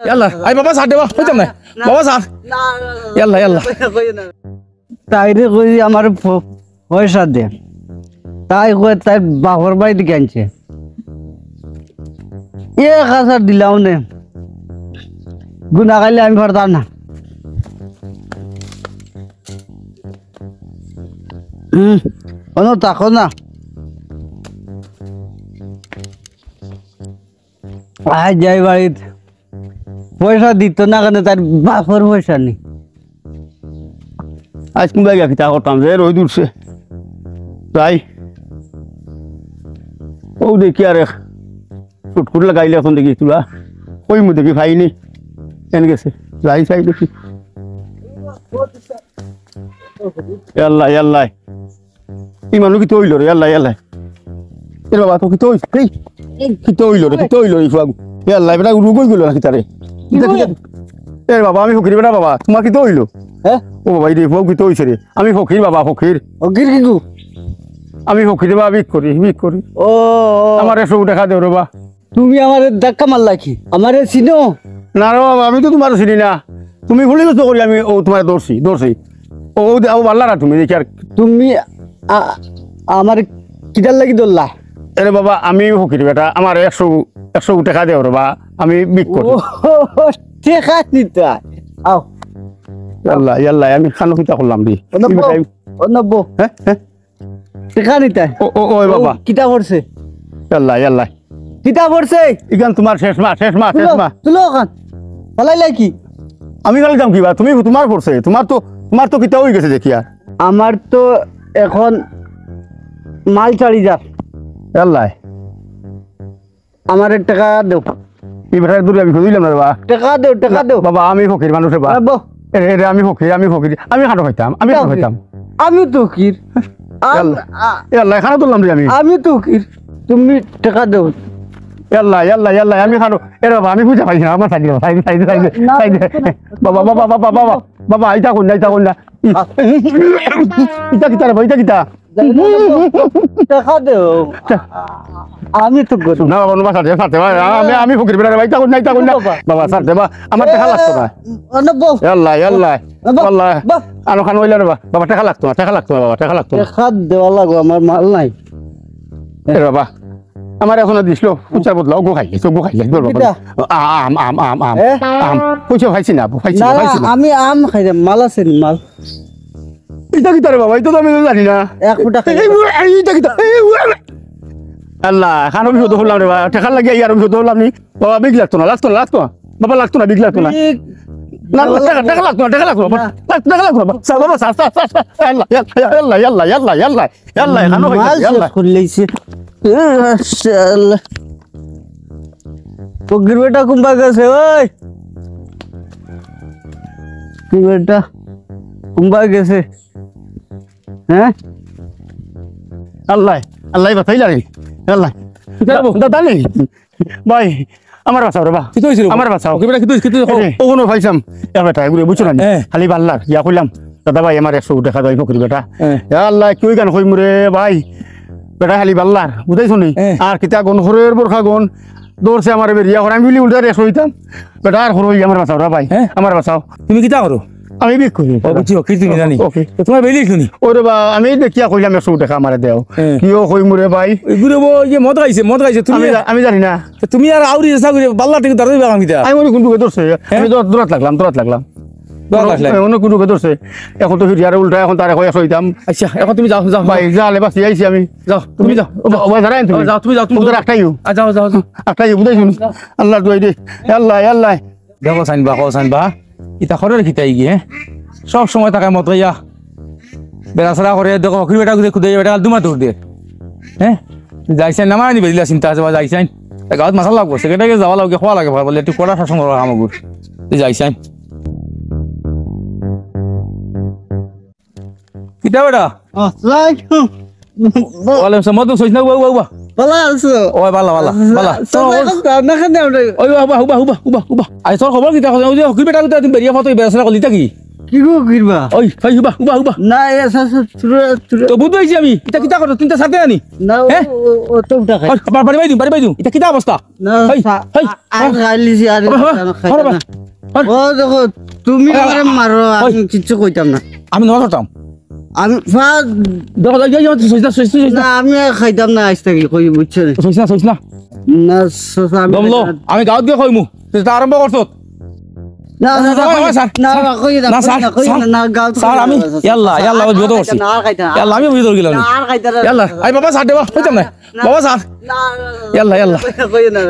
ইয়াল্লা আই বাবা সার দেবা হইতাম না বাবা সার ইয়াল্লা ইয়াল্লা তাইরে কই আমার পয়সা দে তাই কই তাই বাপর বাড়ি দিকে আনছে 1000 দিলাম নে গুনা গাইলে আমি পারতাম না অন তাকো না আজ যাই বাড়িতে পয়সা দিত না কেন তার বাপর পয়সা নেই আজ কোন জায়গা কিতা করতাম যে রই দূরছে তাই ও দেখি আর চুটকুট লাগাইলে এখন দেখি তোলা কই মু দেখি ভাইনি কেন গেছে যাই চাই দেখি ইয়াল্লা ইয়াল্লা এই মানুষ কি তৈল রে ইয়াল্লা ইয়াল্লা এ বাবা তো কি তৈল এই কি তৈল রে কি তৈল রে ফুয়াগু ইয়াল্লা বেটা রুগই গেল নাকি তারে এ বাবা আমি ফকির বেটা বাবা তোমার কি তৈল হ্যাঁ ও বাবা এই ফুয়াগু কি তৈছে রে আমি ফকির বাবা ফকির অগির কি গু আমি ফকির বাবা বিক করি ও আমার এসব দেখা দেও রে বাবা তুমি আমারে ধাক্কা মারলা কি আমারে চিনো না রে বাবা আমি তো তোমার চিনি না তুমি ভুলে গেছো করি আমি ও তোমার দৌড়ছি ও ভাল্লা না তুমি দেখি আর তুমি আমার কিটার লাগি দৌড়লা আরে বাবা আমি ফকির বেটা আমার 100 টাকা দেও রে বাবা আমি বিক করি টেকা নিতে আও ইয়াল্লা ইয়াল্লা আমি খানো কিতা করলাম দি নব্বই হ্যাঁ হ্যাঁ টেকা নিতে ও বাবা কিতা পড়ছে ইয়াল্লা ইয়াল্লা কিতা পড়ছে ইগান তোমার শেষ মা তুলো ওখান পালাইলাই কি আমি কালে যাম কিবা তুমি তোমার পড়ছে তোমার তো কিতা হয়ে গেছে দেখি আর আমার তো এখন মাল চালি যা ইয়াল্লা আমার টাকা দেও এই বেটার দূরে আমি খুঁজিলাম না বাবা টাকা দেও বাবা আমি ফকির মানুষে বাবা আমি ফকির আমি খাটো খাইতাম আমি তো কির ইয়াল্লা খানা তুললাম রে আমি তো কির তুমি টাকা দেও ইয়াল্লা আমি খানো এ বাবা আমি বুঝা পাইছি না আমার সাইডে বাবা আইতা কোন না ইটা কিতা রে ইটা কিতা টাকা দেও আমি তো গো না বাবা সাথে আমি ফকির বেটা ইটা কোন না বাবা সাথে বাবা আমার টাকা লাগতো না ইয়াল্লা আনো খান হইলা রে বাবা টাকা লাগতো না বাবা টাকা লাগতো না টাকা দেওয়া লাগো আমার মাল নাই এ বাবা আমার এখন দিছিল পয়সার বদলা গো খাইলে আম পয়সা খাইছি না আমি আম খাই মাল আছে মাল এটা কি তারে বাবা এটা তো আমি জানি না 1 ফুটা এইটা কি আল্লাহ খানো বিশুদ্ধ হলাম রে বাবা টাকা লাগে আর বিশুদ্ধ হলাম নি বাবা বিগ লাগতো না বাবা লাগতো না বিগ লাগতো না না টাকা লাগতো বাবা আল্লাহ খানো মাল খুললেইছে পগির বেটা কুম্বা গেছে ওই কি বেটা কুম্বা গেছে হ্যাঁ আল্লাহ বাতাইলা রে আল্লাহ দাদা নেই ভাই আমার বাঁচাও রে বা আমার বাঁচাও ওখানে ভাইসাম বেটা এগুলো বুঝছো না খালি বাল্লার ইয়া কইলাম দাদা ভাই আমার 100 টাকা দাই ফকির বেটা আল্লাহ কি গান কইম রে ভাই বেটা খালি বাল্লার বুঝাইছো নি আর কিতা গন হরের বরখা গন দৌড়ছে আমার বেরিয়া করে আমি উল্টা রেস হইতাম বেটা আর হরই আমার বাঁচাও রে ভাই আমার বাঁচাও তুমি কিতা করো আমি বিক করি বুঝছো কি তুমি জানি তোমার বেলি শুনি ওরে বা আমি দেখিয়া কইলাম 100 টাকা আমারে দেও কিও কইম রে ভাই এগুলো যে মদ খাইছে তুমি আমি জানি না তুমি আর আউরি চেষ্টা করে বাল্লা থেকে দাঁড়াই বাগাম কিতা আমি মনে কোনটুকে ধরছে আমি দৌড়াত লাগলাম অন্য কোনটুকে ধরছে এখন তো ফিরিয়ারে উল্টা এখন তারে কয়ে হইতাম আচ্ছা এখন তুমি যাও ভাই যালে বাসি আইছি আমি যাও তুমি যাও ওই ধরেন তুমি যাও তুমি একটাই যাও একটাই বুঝাইছুন আল্লাহ দুয়াই দে আল্লাহ দেখো সাইনবা ইতা খরের খিতাই গিয়ে সব সময় তাকে মত ইয়া বেড়াছাড়া করে দেখো ফকির বেটা খুদে বেটা দুমা দৌড় দিয়ে হ্যাঁ যাইছেন নামা আনি বেরিলা চিন্তা আছে বা যাইছেন গাঁৱত মাছা লাগবো সেকেটাকে যাওয়া লাগে খোয়া লাগে বলে একটু কড়া শাসন করা সামগ্র যাইছেন কিতা বেটা ওয়ালাইকুম সালাম মত সইছ না বাবা পালা আছো ওই বালা না খানে ওই বাবা হুবা আই তোর খবর কিতা কই যে হকির বেটা তুমি বেরিয়া ফটো বেছরা কলিতা কি কি গো কিরবা ওই ভাই উবা উবা উবা না এসা তুরে তো বুঝ পাইছি আমি এটা কিতা করো তিনটা সাথে আনি না হ্যাঁ? ও তো টাকা ওই বাড়ি বাই দিম এটা কিতা অবস্থা না হেই, হেই, আর খাইলিছি আর হরে বা, হরে। ও দেখো তুমি ওই, আমারে মারো আমি কিচ্ছু কইতাম না আমি নজর করতাম আমি দেখো সইস না না আমি আর খাইতাম না আজ থেকে কই বুঝছো না সইস না না আমি দমলো আমি গাঁৱত গিয়ে কইমু তুই আরম্ভ করছ না না না, না, স্যার, না স্যার, কই না না, স্যার, কই স্যার, না গাও স্যার আমি ইয়াল্লা আমি বিরত করছি না আর খাইতাম ইয়াল্লা আমি বিরত গেলাম আর খাইতাম ইয়াল্লা আই বাবা স্যার দেবা কইতাম না বাবা স্যার না ইয়াল্লা ইয়াল্লা কই না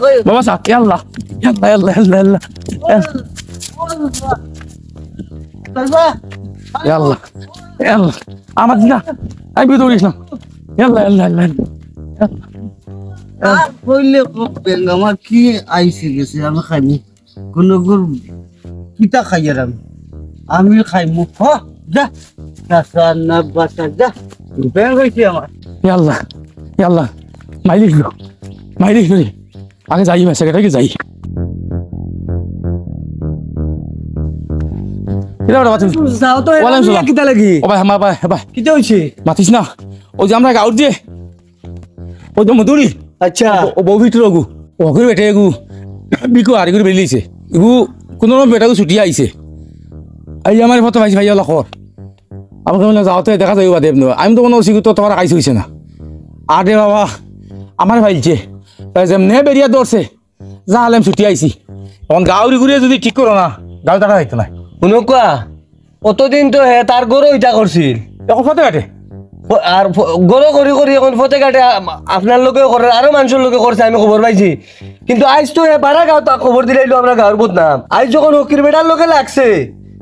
কই বাবা স্যার ইয়াল্লা ইয়াল্লা ইয়াল্লা ইয়াল্লা ইয়াল্লা ইয়াল্লা ইয়াল্লা আমার দিনা আমি বিরত গেছিলাম ইয়াল্লা ইয়াল্লা ইয়াল্লা আর কইলে কবেন আমার কি আইছে গেছে আমি খাইমু কোন গুর কিতা খাইয়ার আমি খাইমু হ যা না না বাসা যা বেন কইছি আমার ইয়াল্লা ইয়াল্লা মাইলিস রে আগে যাই সেক্রেটারি যাই কিটা বড় বাতিস যাও তো ওয়ালাইকুম সালাম। কিতা লাগি ও ভাই আমার ভাই কিতা হইছে মাতিস না ওই যে আমরা গাউট দিয়ে ওই তো মধুরি আচ্ছা ও বউ ভিতর গু ওগুর বেটে গু বিকু আর গুলো বেরিয়েছে ইগু কোনো বেটাকে ছুটি আইছে এই আমার ফটো পাইছি ভাইয়া লখর আমাকে বললাম যাওতে দেখা যাইবা দেব নয় আমি তো কোনো অসিগু তো তোমার আইস হইছে না আরে বাবা আমার ভাইলছে যেমনে বেরিয়া দৌড়ছে যা হলাম ছুটি আইছি এখন গাউরি ঘুরিয়ে যদি ঠিক করো না গাউ টাকা হইতো না শুনুকা অতদিন তো হে তার গরু ইটা করছিল এখন ফটো কাটে আর গরু করি করি এখন ফতে কাটে আপনার লোকেও করে আরো মানুষের লোকে করছে আমি খবর পাইছি কিন্তু আজ তো হে পাড়া গাঁও তা খবর দিলাইলো আমরা গাঁর বদনাম আজ যখন হকির বেটার লোকে লাগছে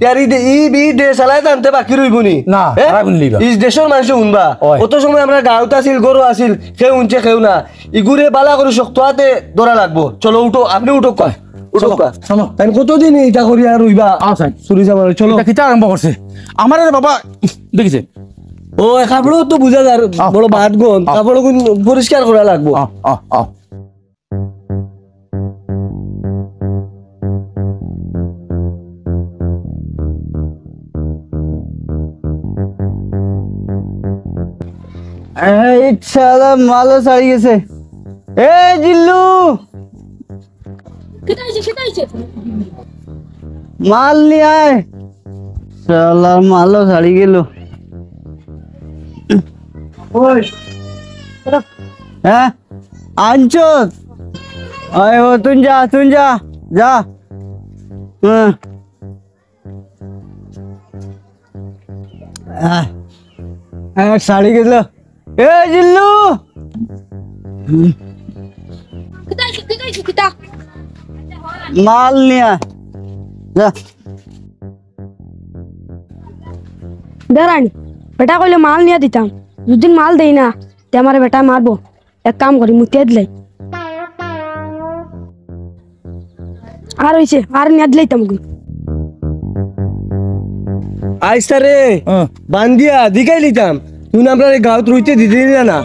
ইয়ারি ই বি দে চালাই জানতে বাকি রইবনি না, তারা শুনলিবা। ইস দেশের মানুষ শুনবা ওই। অত সময় আমরা গাঁওতে আছিল গরু আছিল কেউ উনছে কেউ না ইগুরে বালা করে শক্ত হাতে ধরা লাগবো চলো উঠো আপনি উঠো কয় উঠো কয় চলো। তাই কতদিন এটা করি আর রইবা আচ্ছা চুরি যাবার চলো এটা কিতা আরম্ভ করছে আমার আরে বাবা দেখিছে ও কাপড়ও তো বুঝা যায় বড় ভাত গন কাপড় পরিষ্কার করা লাগবো আ এই শালা মালও ছাড়ি গেছে এ জিল্লু কেটাইছে মাল নিয়ে আয় শালার মালও ছাড়ি গেল হ্যাঁ আনছো আয় ও তুই যা যা হ্যাঁ হ্যাঁ ছাড়ি গেল এ জিল্লু কেটাইছে কেটা মাল নিয়ে আয় যা দাঁড়ানি বেটা কইলে মাল নিয়ে দিতাম দুদিন মাল দেই না তে আমার বেটা মারবো এক কাম করি মুতিয়া দিলাই আর হইছে আর নিয়ে দিলাইতাম কি আইসা রে বান্দিয়া দিকাই লিতাম তুই আমরা গাঁত রইতে দিদি না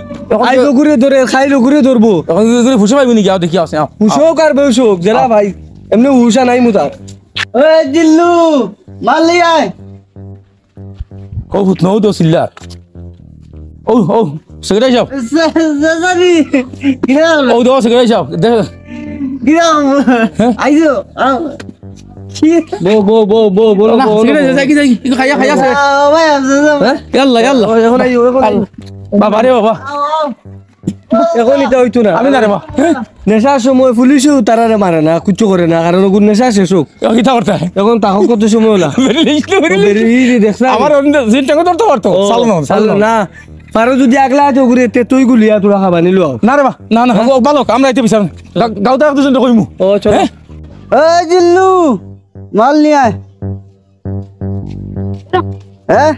আই ঘুরে ধরে খাইলো ঘুরে ধরবো এখন ফুসে পাইবি নাকি দেখি আছে হুশোক আর বেউশোক জেলা ভাই এমনি হুশা নাই মুতার এ জিল্লু মাল নিয়ে আয় ও হুত নও তো সিল্লার ও সেক্রেটারি সাহেব জানি কিরাম ও দাও সেক্রেটারি সাহেব দেখ কিরাম আইজো বো বলো না সেক্রেটারি যাই কি একটু খাইয়া আছে ভাই ইয়াল্লা এখন আইও বাবা রে বাবা এখন এটা হইতো না আমি না রে বাবা নেশার সময় পুলিশেও তারারে মারে না কিচ্ছু করে না কারণ ওগুলো নেশা শেষ হোক কি তা করতে এখন তাহলে কত সময় হলা দেখছ আমার জিন টাকা ধরতে পারতো সালো না পারো যদি আগলা তো ঘুরে তে তুই গুলিয়া তোরা খাবা নিলো না রে বা না ভালো আমরা এতে বিচার গাউতে এক দুজন কইমু ও চলো এ জিল্লু মাল নিয়ে আয় হ্যাঁ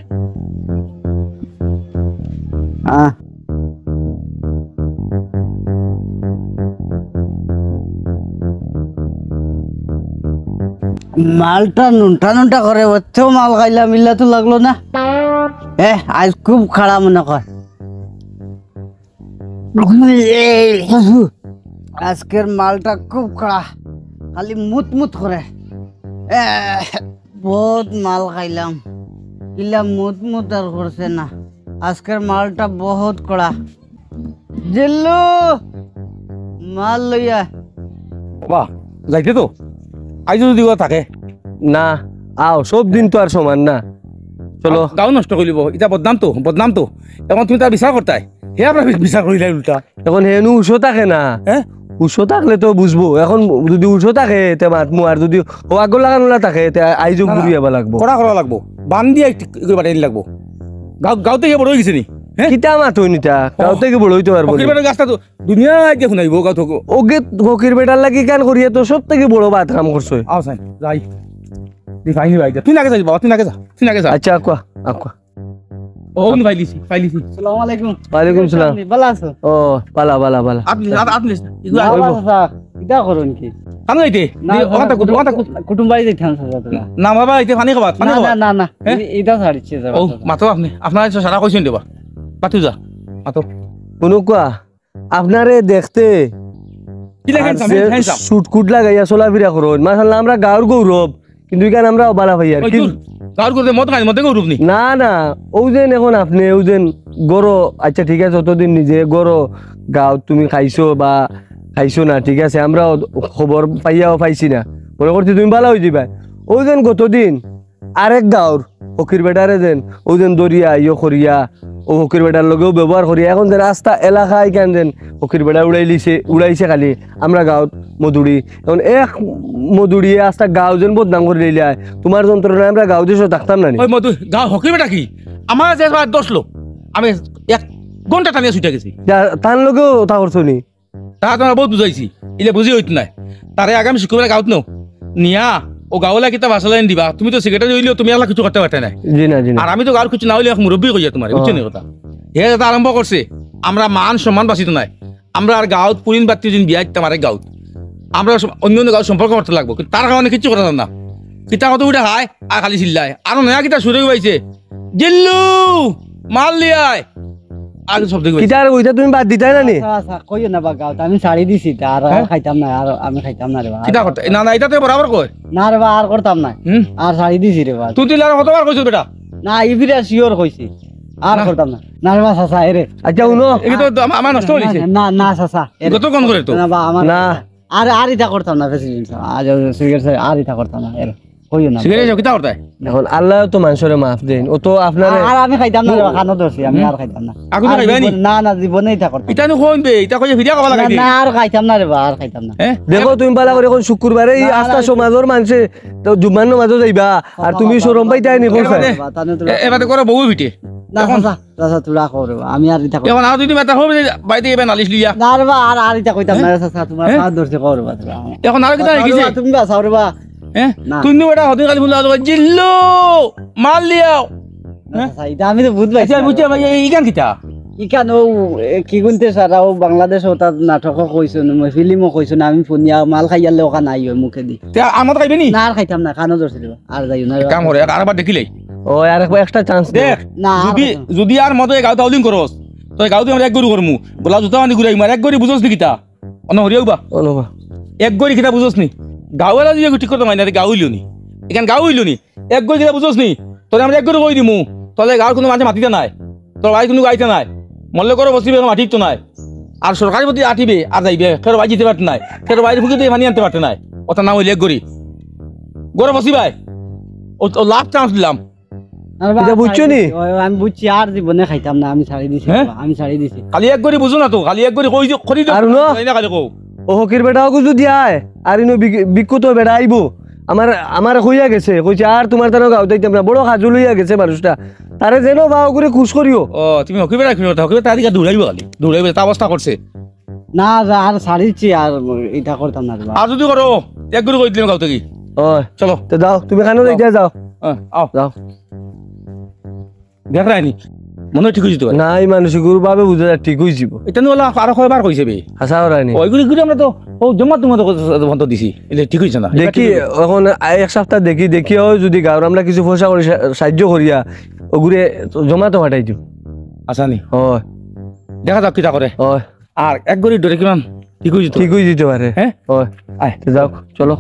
মালটা নুনটা করে ওতেও মাল খাইলা মিল্লা তো লাগলো না আজ খুব খারাপ মনে কর আজকের মালটা খুব খারাপ খালি মুত করে বহুত মাল খাইলাম, ইলা মুত মুত আর করছে না। আজকের মালটা বহুত কড়া। জিল্লু, মাল লইয়া। বাহ যাইতে তো আইজ যদি ও থাকে না আও সব দিন তো আর সমান না, চলো। গাও নষ্ট করিব, এটা বদনাম তো এখন তুমি তার বিচার করতাই, হে আপনার বিচার করিলাই উল্টা। এখন হেনু উৎস থাকে না, হ্যাঁ উৎস থাকলে তো বুঝবো। এখন যদি উৎস থাকে তে মাতমু, আর যদি আগর লাগানো না থাকে তে আইজো ঘুরি যাবা লাগবো। করা লাগবো, বান দিয়ে পাঠাই লাগবো। গাঁওতে গিয়ে বড় হয়ে গেছে নি, হ্যাঁ কিতা মাত হইনিতা গাঁও থেকে বড় হইতে পারবো ফকির বেটার গাছটা তো দুনিয়া আজকে শুনাইব গাঁও থেকে। ওকে ফকির বেটার লাগি কেন করিয়ে তো সব থেকে বড় বাত কাম করছো। আও সাই যাই দি ফাইনি ভাই তুই নাকে যাই বাবা, তুই নাকে যা। আচ্ছা আকwa আকwa। ও নি ফাইলিছি আসসালামু আলাইকুম। ওয়ালাইকুম সালাম। ভালো আছো? ও পালা পালা পালা। আপনি না, চাচা, ইটা করুন কি? কাম যাইতে না, কুটুম বাড়ি যাইতাম চাচা তোরা। না বাবা এতে পানি খাবা পানি না খাবা। না না, হ্যাঁ? এটা ছাড়িচ্ছে ও মাতো আপনি আপনার সারা কইছেন দেবা পাতু যা মাতো কোনো কোয়া আপনারে দেখতে কি লাগে হ্যান্ডসাম শুটকুট লাগাইয়া চলাফেরা করো মাশাআল্লাহ, আমরা গাঁর গৌরব, কিন্তু এখানে আমরা বালা ভাই আর কি। গাঁর করতে মত খাই মতে গৌরব নি। না না ও যেন এখন আপনি ও যেন গরো, আচ্ছা ঠিক আছে অতদিন নিজে গরো গাঁও তুমি খাইছো বা খাইছো না, ঠিক আছে আমরা খবর পাইছি না, মনে করছি তুমি ভালো হয়ে যাবা। ও যেন গতদিন আরেক গাঁর ফকির বেটারে যেন ও যেন দরিয়া ইয়ে করিয়া ও ফকির বেটার লগেও ব্যবহার করিয়া এখন যেন রাস্তা এলাকায় কেন যেন ফকির বেটা উড়াইছে খালি আমরা গাঁৱত মধুরি। এখন এক মধুরিয়ে আস্তা গাঁও যেন বদনাম করে দিলে তোমার যন্ত্রণায় আমরা গাঁও দেশে থাকতাম না নি। ওই মধু গাঁও হকি বেটা কি আমার যে দোষ লো আমি 1 ঘন্টা টানিয়া ছুটে গেছি। তার লগেও তা করছো নি? তা তোমার বহুত বুঝাইছি, ইলে বুঝি হইত নাই। তারে আগামী শুক্রবার গাঁৱত নো নিয়া ও গাঁওলা কিতা বাসালেন দিবা, তুমি তো সেক্রেটারি হইলেও তুমি আল্লাহ কিছু করতে পারতে নাই। জি না জি না। আর আমি তো গাঁর কিছু না হইলে মুরব্বী কইয়া তোমার বুঝছো নি কথা। হে যেটা আরম্ভ করছে আমরা মান সম্মান বাঁচিত নাই, আমরা আর গাঁৱত পুরিন বাতি দিন বিয়া দিতাম আরেক গাঁৱত, আমরা অন্য অন্য গাঁৱত সম্পর্ক করতে লাগবো, কিন্তু তার কারণে কিছু কথা না। কিতা কত উঠে খায় আর খালি চিল্লায়, আর নয়া কিতা সুরে পাইছে জিল্লু মাল লিয়ায় আর সব দেখবে কিতা আর ওইটা তুমি বাদ দিতাই না নি? আচ্ছা কইও না বা গাঁত, আমি ছাড়ি দিছি তা, আর খাইতাম না, আর আমি খাইতাম না রে বা। কিতা করতে না না এটা তো বরাবর কয় না রে বা, আর করতাম না, আর ছাড়ি দিছি রে বা। তুই তুই আর কতবার কইছ বেটা না ইবিরা শিওর কইছি, আর করতাম না। না রে বা চাচা এরে, আচ্ছা উনো এই তো আমার নষ্ট হইছে না না চাচা এরে। কত কোন করে তো না বা আমার না। আর ইটা করতাম না প্রেসিডেন্ট সাহেব, আজ সিগারেট সাহেব আর ইটা করতাম না এরে, কইও না। সিগারেট কিতা করতে এখন আল্লাহ তো মানুষের মাফ দেন, ও তো আপনার আর আমি খাইতাম না রে বা, খানো ধরছি আমি, আর খাইতাম না। আগুন আর খাইবানি? জীবনে- না না জীবনে ইটা করতাম ইটা নো কইবে ইটা কইয়া ভিডিও কবা না, লাগাই না আর খাইতাম না রে বা, আর খাইতাম না। হ্যাঁ দেখো তুমি বালা করে এখন শুক্রবারে এই আস্থা সমাজের মানুষে তো জুম্মার নামাজও যাইবা, আর তুমি শরম পাইতাই নি বলছা। বা, তানে তো এবারে করে বউ ভিটে না চাচা, চাচা তুই রাখো রে বা, আমি আর ইটা করতাম এখন আর দুই মাথা হবে বাইতে এবার নালিশ লিয়া না রে বা, আর ইটা কইতাম না রে চাচা, তোমার হাত ধরছে কর বা তোরা। এখন আর কিতা হইছে তুমি বাঁচাও রে বা। হ্যাঁ না। তুমি বেটা হতে কালি বলে জিল্লু মাল লিয়াও না চাচা, এটা আমি তো বুঝ পাইছি আচ্ছা বুঝছি ভাই এই গান কিতা ইখান ও কি গুনতে সারা ও বাংলাদেশ ও তার নাটকও কইছুন, ফিল্মও কইছুন, আমি ফোনিয়া মাল খাইয়ালে ওখান নাই ওই মুখে দি। তে আমার খাইবে নি না আর খাইতাম না, খানো ধরছে রে বা, আর যাইও না রে বা। কাম করে আর আবার দেখিলাই ও আর একটা চান্স দেখ না, আর যদি খাইতাম যদি আর মতো গাঁও তাউলিং করস তো গাঁওতে আমরা এক গরু করমু বলা জুতা মানি ঘুরাই মার এক গরি বুঝোস নি কিতা অন হরিয়াও বা অনুভব এক গরি কিতা বুঝোস নি গাঁওয়ালা যদি ঠিক করতে মাইনা গাঁও হইলো নি এখান গাঁও হইলো নি এক গরি কিতা বুঝোস নি তোরে আমরা এক গরি কই দিমু তলে গাঁওর কোনো মাঝে মাতিতে নাই তোর ভাই কোনো গাইতে নাই মল্লে করে বসিবে মাটিক তো নাই আর সরকারি প্রতি আটিবে আর যাইবে ফের ভাই যেতে পারতে নাই ফের বাইরে ফুকে দিয়ে মানি আনতে পারতে নাই ওটা নাম হইলে এক গরি গড়ে বসিবাই ও লাস্ট চান্স দিলাম না রে বা, এটা বুঝছো নি? ওই আমি বুঝছি, আর জীবনে খাইতাম না, আমি ছাড়ি দিছি রে হ্যাঁ? বা, আমি ছাড়ি দিছি। খালি এক গরি বুঝো না তো খালি এক গরি কই খরি আর ন? না খালি কও ও হকির বেটাও যদি আয় আর ইনো বিক্ষুত বেটা আইবো আমার আমার হইয়া গেছে কইছে আর তোমার তার গাঁও যাইতাম না, বড় হাজু লইয়া গেছে মানুষটা, তারে যেন ভাও করে খুশ করিও। ও তুমি হকি বেড়া কিনো হকি বেড়া তারিখা দৌড়াইবে খালি দৌড়াইবে তা অবস্থা করছে না যা, আর ছাড়িছি, আর এটা করতাম না রে বা। আর যদি করো এক গরি কই দিলাম গাঁও থেকে ওই চলো তো যাও তুমি খানো যাইতে যাও আও যাও। দেখ রাইনি মনে হয় ঠিক হয়েছে তো নাই মানসিক গুরু ভাবে বুঝা যায় ঠিক হয়ে যাব। এটা নিয়ে আরো কয়বার কইছে বে হাসা ওরানি ওইগুলি গুলি আমরা তো ও জমা তোমার বন্ধ দিছি এটা ঠিক হয়েছে না দেখি এখন এক সপ্তাহ দেখিও যদি গাঁর আমরা কিছু পয়সা করে সাহায্য করিয়া ওগুলো জমা তো ফাটাই দিও। আচ্ছা নি হয় দেখা যাক কিটা করে হয় আর এক গরি ধরে কিমান ঠিক হয়েছে তো ঠিক হয়ে যেতে পারে। হ্যাঁ হয় আয় তো যাও চলো।